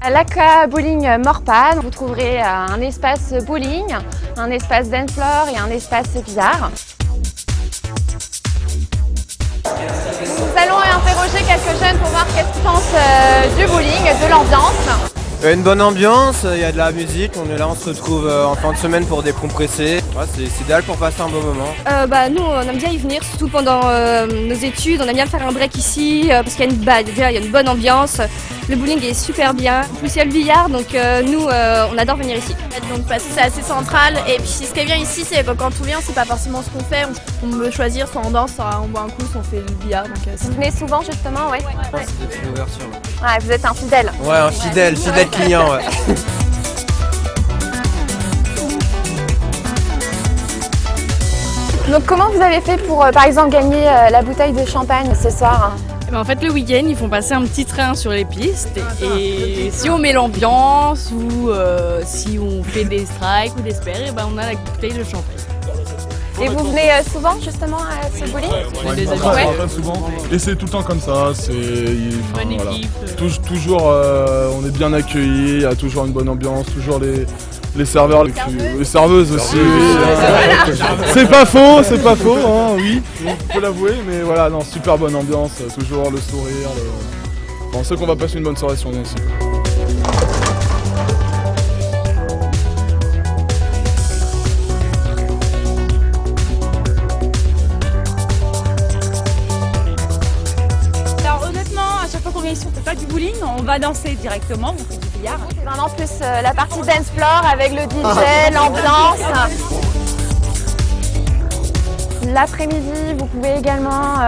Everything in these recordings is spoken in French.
À l'Aqua Bowling Morpan, vous trouverez un espace bowling, un espace dance floor et un espace billard. Nous allons interroger quelques jeunes pour voir qu'est-ce qu'ils pensent du bowling, de l'ambiance. Une bonne ambiance, il y a de la musique, on est là, on se retrouve en fin de semaine pour décompresser. Ouais, c'est idéal pour passer un bon moment. Nous on aime bien y venir, surtout pendant nos études, on aime bien faire un break ici parce qu'il y a une bonne ambiance, le bowling est super bien, en plus il y a le billard donc on adore venir ici. Donc parce que c'est assez central et puis ce qui est bien ici c'est que quand on vient c'est pas forcément ce qu'on fait, on peut choisir soit on danse, soit on boit un coup, soit on fait le billard. Donc, vous venez souvent justement, ouais. C'est une ouverture. Ouais, vous êtes un fidèle. Ouais, un fidèle client. Ouais. Donc comment vous avez fait pour par exemple gagner la bouteille de champagne ce soir? En fait, le week-end, ils font passer un petit train sur les pistes et si on met l'ambiance ou si on fait des strikes ou des spares, on a la bouteille de champagne. Et vous venez souvent justement à ce bowling? Très souvent. Et c'est tout le temps comme ça. C'est bonne équipe. Voilà. Toujours, on est bien accueillis. Il y a toujours une bonne ambiance. Toujours les serveurs, les serveuses aussi. C'est pas faux, hein, oui, on peut l'avouer. Mais voilà, non, super bonne ambiance. Toujours le sourire. On sait qu'on va passer une bonne soirée si on vient ici. On fait pas du bowling, on va danser directement, on fait du billard. C'est vraiment plus la partie dance floor avec le DJ, l'ambiance. L'après-midi, vous pouvez également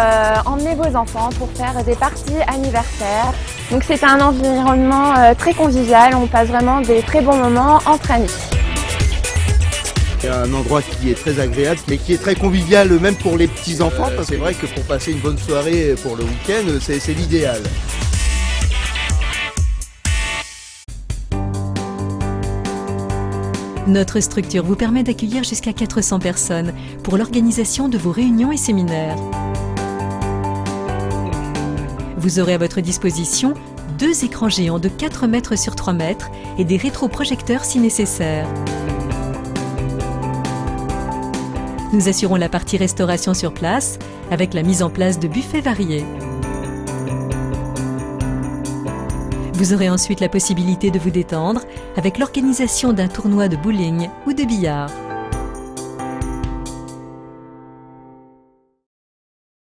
emmener vos enfants pour faire des parties anniversaires. Donc c'est un environnement très convivial, on passe vraiment des très bons moments entre amis. C'est un endroit qui est très agréable, mais qui est très convivial même pour les petits-enfants. C'est vrai que pour passer une bonne soirée pour le week-end, c'est l'idéal. Notre structure vous permet d'accueillir jusqu'à 400 personnes pour l'organisation de vos réunions et séminaires. Vous aurez à votre disposition 2 écrans géants de 4 mètres sur 3 mètres et des rétroprojecteurs si nécessaire. Nous assurons la partie restauration sur place avec la mise en place de buffets variés. Vous aurez ensuite la possibilité de vous détendre avec l'organisation d'un tournoi de bowling ou de billard.